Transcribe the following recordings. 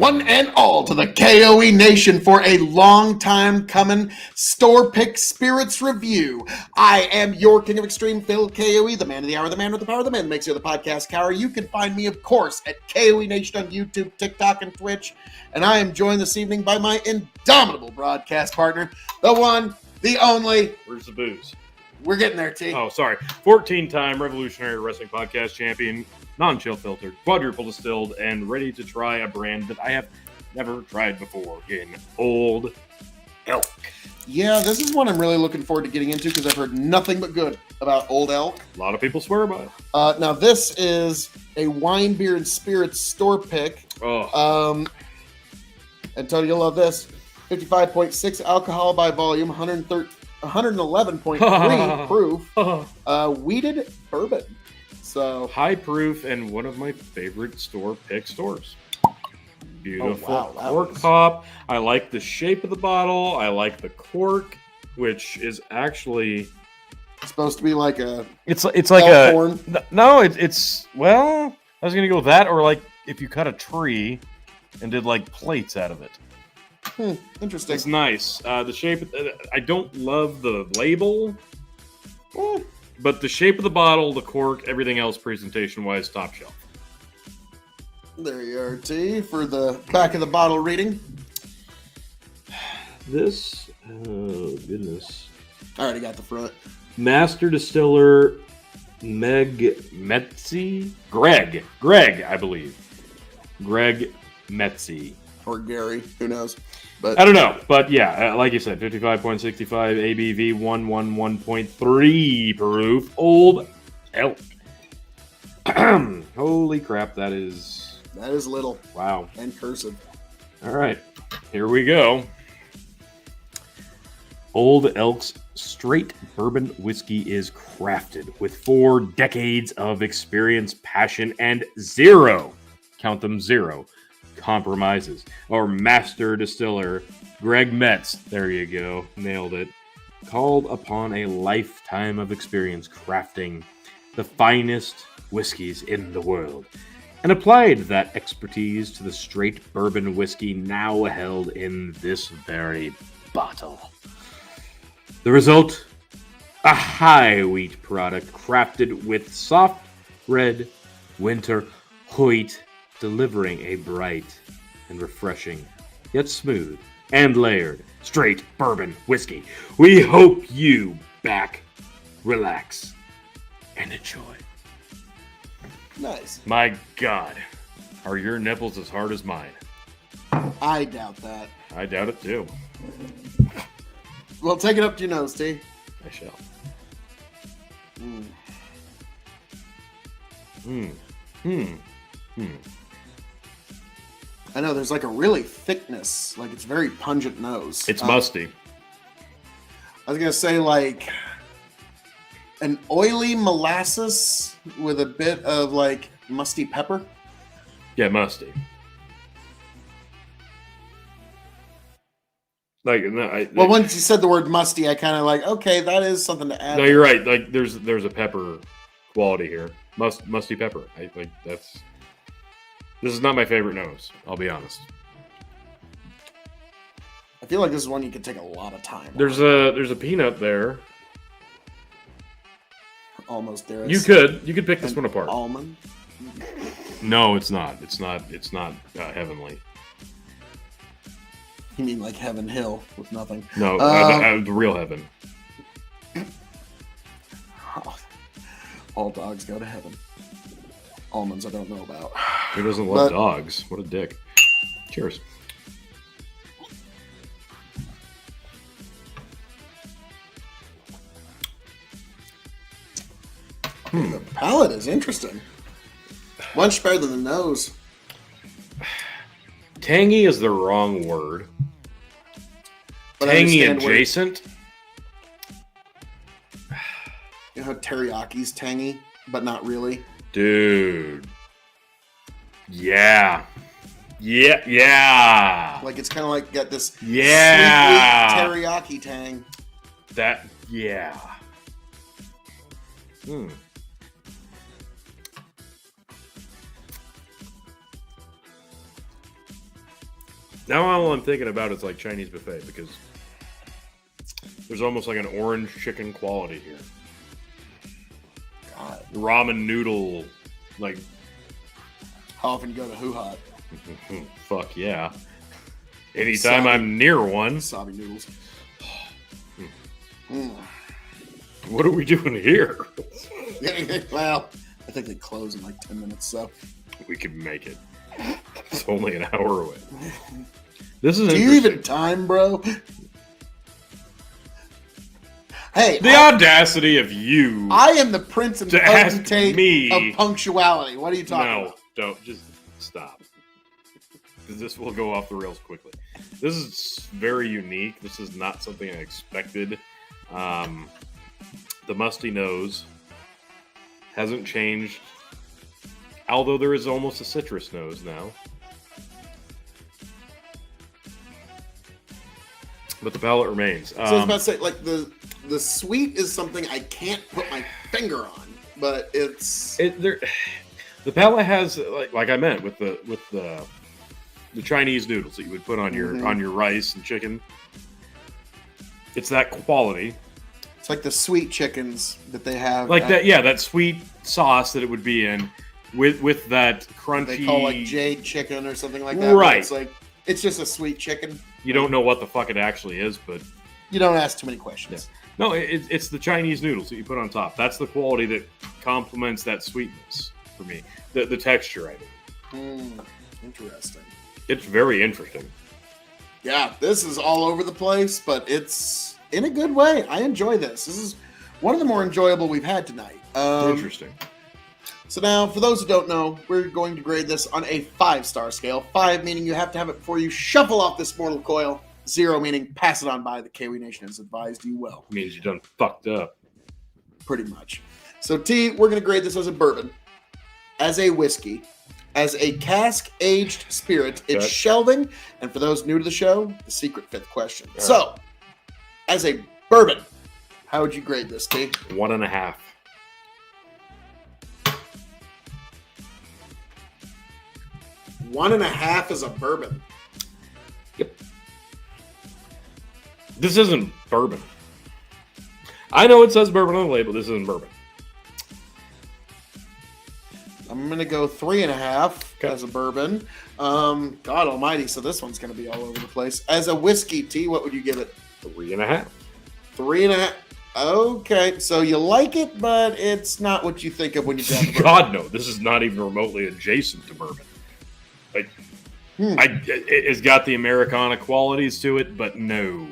one and all to the K.O.E. Nation for a long time coming Store Pick Spirits review. I am your King of Extreme, Phil K.O.E., the man of the hour, the man with the power, the man that makes you the podcast cower. You can find me, of course, at K.O.E. Nation on YouTube, TikTok, and Twitch. And I am joined this evening by my indomitable broadcast partner, the one, the only. Where's the booze? We're getting there, T. Oh, sorry. 14-time Revolutionary Wrestling Podcast champion, non-chill filtered, quadruple distilled, and ready to try a brand that I have never tried before in Old Elk. Yeah, this is one I'm really looking forward to getting into because I've heard nothing but good about Old Elk. A lot of people swear by it. Now, this is a wine, beer, and spirits store pick. Oh. And Tony, you'll love this. 55.6 alcohol by volume, 111.3 proof, wheated bourbon. So high proof and one of my favorite store pick stores. Beautiful cork top. I like the shape of the bottle. I like the cork, which is actually supposed to be like a. It's like a horn. No, it's well. I was gonna go with that, or like if you cut a tree and did like plates out of it. Interesting. It's nice. The shape. I don't love the label, but the shape of the bottle, the cork, everything else, presentation-wise, top shelf. There you are, T, for the back of the bottle reading. This, oh goodness. I already got the front. Master Distiller Greg, I believe. Greg Metzi. Or Gary, who knows? But I don't know. But yeah, like you said, 55.65 ABV, 111.3 proof, Old Elk. Holy crap, that is little. Wow. And cursive. All right, here we go. Old Elk's straight bourbon whiskey is crafted with 4 decades of experience, passion, and zero, count them, zero, compromises. Our master distiller, Greg Metz, there you go, nailed it, called upon a lifetime of experience crafting the finest whiskeys in the world and applied that expertise to the straight bourbon whiskey now held in this very bottle. The result, a high wheat product crafted with soft red winter wheat, delivering a bright and refreshing, yet smooth and layered, straight bourbon whiskey. We hope you back, relax, and enjoy. Nice. My God, are your nipples as hard as mine? I doubt that. I doubt it too. Well, take it up to your nose, T. I shall. I know there's like a really thickness, like it's very pungent nose. It's musty. I was gonna say like an oily molasses with a bit of like musty pepper. Yeah, musty. Like no, well, once you said the word musty, I kind of like, okay, that is something to add. No, you're right. Like there's a pepper quality here, musty pepper. I like that's. This is not my favorite nose. I'll be honest. I feel like this is one you could take a lot of time. There's a peanut there. Almost there. You could pick this one apart. Almond. No, it's not. It's not heavenly. You mean like Heaven Hill with nothing? No, the real heaven. All dogs go to heaven. Almonds I don't know about. Who doesn't love dogs? What a dick. Cheers. The palate is interesting. Much better than the nose. Tangy is the wrong word. But tangy adjacent. You know how teriyaki's tangy, but not really? Dude. Yeah. Like it's kind of like got this sweet teriyaki tang. That, yeah. Now all I'm thinking about is like Chinese buffet because there's almost like an orange chicken quality here. God. Ramen noodle, like. How often you go to Hoo Hot? Fuck yeah. Anytime I'm near one. Wasabi noodles. What are we doing here? Well, I think they close in like 10 minutes, so. We could make it. It's only an hour away. This is Do you even time, bro? Hey, the audacity of you. I am the prince and potentate me of punctuality. What are you talking about? No, don't. Just stop. Because this will go off the rails quickly. This is very unique. This is not something I expected. The musty nose hasn't changed, although there is almost a citrus nose now. But the palate remains. So I was about to say, like, the sweet is something I can't put my finger on, but it's... The palate has, like I meant, with the Chinese noodles that you would put on your rice and chicken. It's that quality. It's like the sweet chickens that they have. Like that, yeah, that sweet sauce that it would be in with that crunchy... They call like jade chicken or something like that. Right. It's like, it's just a sweet chicken. You don't know what the fuck it actually is, but... You don't ask too many questions. Yeah. No, it's the Chinese noodles that you put on top. That's the quality that complements that sweetness for me. The texture, I mean. Interesting. It's very interesting. Yeah, this is all over the place, but it's in a good way. I enjoy this. This is one of the more enjoyable we've had tonight. Interesting. So now, for those who don't know, we're going to grade this on a 5-star scale. 5 meaning you have to have it before you shuffle off this mortal coil. 0 meaning pass it on by. The K.O.E Nation has advised you well. Means you done fucked up. Pretty much. So T, we're going to grade this as a bourbon, as a whiskey, as a cask-aged spirit. It's shelving. And for those new to the show, the secret 5th question. All so, right. As a bourbon, how would you grade this, T? 1.5. One and a half as a bourbon. Yep. This isn't bourbon. I know it says bourbon on the label. This isn't bourbon. I'm going to go 3.5 as a bourbon. God almighty, so this one's going to be all over the place. As a whiskey, T, what would you give it? 3.5. 3.5. Okay, so you like it, but it's not what you think of when you grab the bourbon. God, no. This is not even remotely adjacent to bourbon. Like, it's got the Americana qualities to it, but no.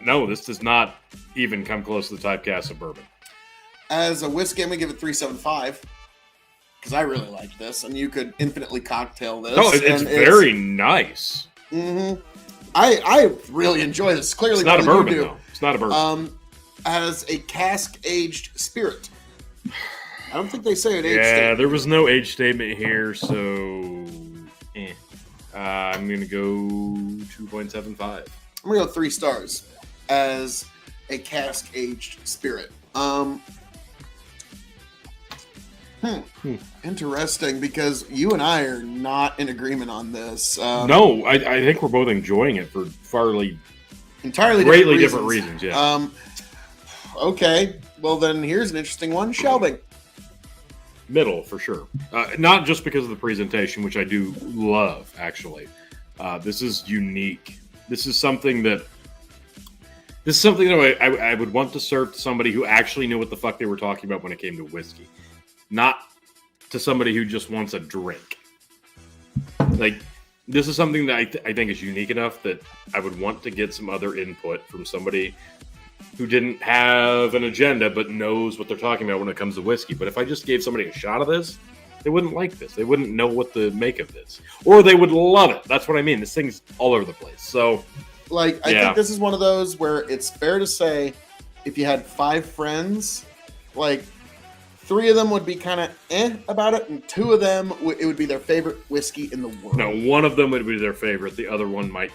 No, this does not even come close to the typecast of bourbon. As a whiskey, I'm going to give it 3.75 because I really like this, and you could infinitely cocktail this. No, it's very nice. Mm-hmm. I really enjoy this. Clearly, it's not a bourbon, though. It's not a bourbon. As a cask-aged spirit. I don't think they say an age statement. Yeah, there was no age statement here, so I'm going to go 2.75. I'm going to go 3 stars as a cask-aged spirit. Interesting, because you and I are not in agreement on this. No, I think we're both enjoying it for entirely different reasons. Yeah. Okay, well then here's an interesting one: shelving. Middle for sure. Not just because of the presentation, which I do love. Actually, this is unique. This is something that I would want to serve to somebody who actually knew what the fuck they were talking about when it came to whiskey. Not to somebody who just wants a drink. Like, this is something that I think is unique enough that I would want to get some other input from somebody who didn't have an agenda but knows what they're talking about when it comes to whiskey. But if I just gave somebody a shot of this, they wouldn't like this. They wouldn't know what to make of this. Or they would love it. That's what I mean. This thing's all over the place. So, I think this is one of those where it's fair to say if you had 5 friends, 3 of them would be kind of about it, and 2 of them, it would be their favorite whiskey in the world. No, one of them would be their favorite. The other one might.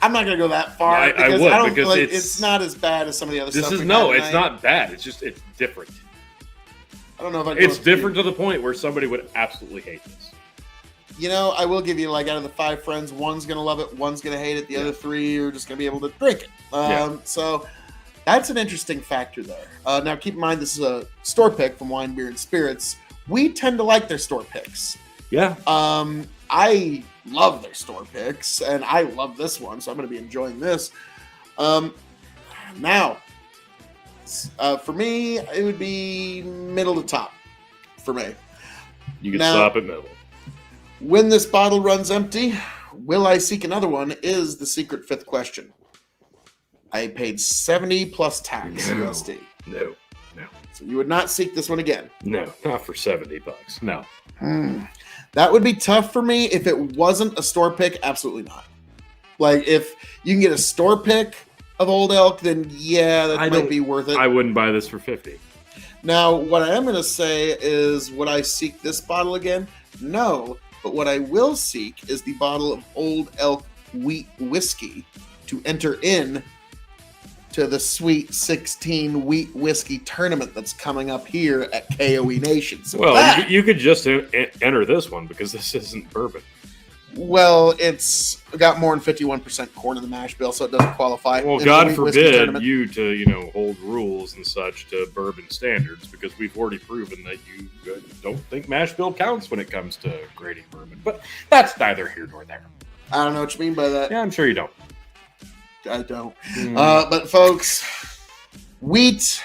I'm not going to go that far. I would, because it's not as bad as some of the other stuff. It's not bad. It's just, it's different. I don't know if it's different to the point where somebody would absolutely hate this. I will give you, like, out of the 5 friends, one's going to love it, one's going to hate it, the other 3 are just going to be able to drink it. So that's an interesting factor there. Now, keep in mind, this is a store pick from Wine, Beer, and Spirits. We tend to like their store picks. Yeah. I love their store picks, and I love this one, so I'm going to be enjoying this. Now, for me, it would be middle to top for me. You can stop at middle. When this bottle runs empty, will I seek another one is the secret 5th question. I paid 70 plus tax USD. No. So you would not seek this one again? No, not for $70. No. That would be tough for me if it wasn't a store pick. Absolutely not. Like, if you can get a store pick of Old Elk, then yeah, that might be worth it. I wouldn't buy this for $50. Now, what I am going to say is, would I seek this bottle again? No. But what I will seek is the bottle of Old Elk wheat whiskey to enter in to the Sweet 16 wheat whiskey tournament that's coming up here at K.O.E. Nation. So you could just enter this one because this isn't bourbon. Well, it's got more than 51% corn in the mash bill, so it doesn't qualify. Well, God forbid you to, hold rules and such to bourbon standards, because we've already proven that you don't think mash bill counts when it comes to grading bourbon. But that's neither here nor there. I don't know what you mean by that. Yeah, I'm sure you don't. I don't. But folks, wheat,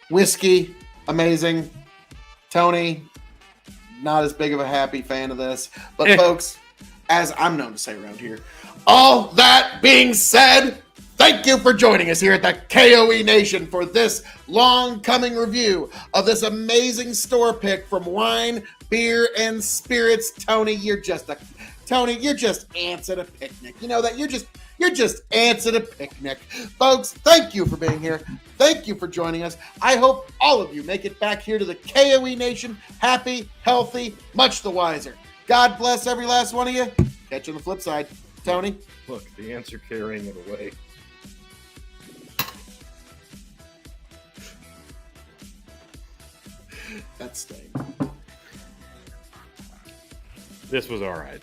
whiskey, amazing. Tony, not as big of a happy fan of this. But folks, as I'm known to say around here, all that being said, thank you for joining us here at the K.O.E. Nation for this long-coming review of this amazing store pick from Wine, Beer, and Spirits. Tony, you're just ants at a picnic. You know that? You're just ants at a picnic. Folks, thank you for being here. Thank you for joining us. I hope all of you make it back here to the K.O.E. Nation happy, healthy, much the wiser. God bless every last one of you. Catch you on the flip side. Tony? Look, the ants are carrying it away. That's staying. This was all right.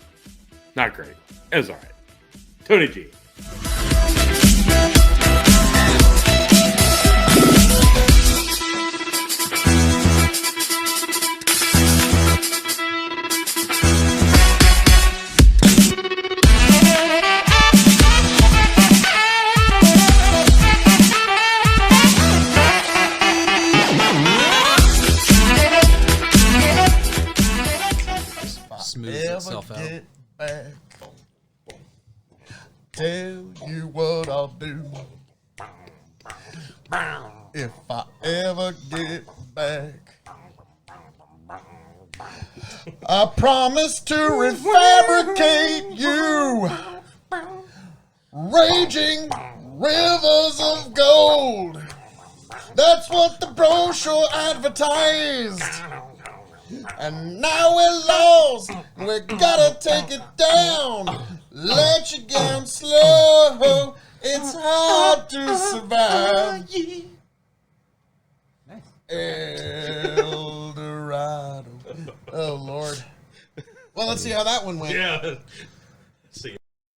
Not great. It was all right. Tony G. Smooths itself out. Get back. Tell you what I'll do. If I ever get back, I promise to refabricate you. Raging rivers of gold. That's what the brochure advertised. And now we're lost. We gotta take it down. Let you down slow. It's hard to survive. El Dorado. Oh, Lord. Well, let's see how that one went. Yeah.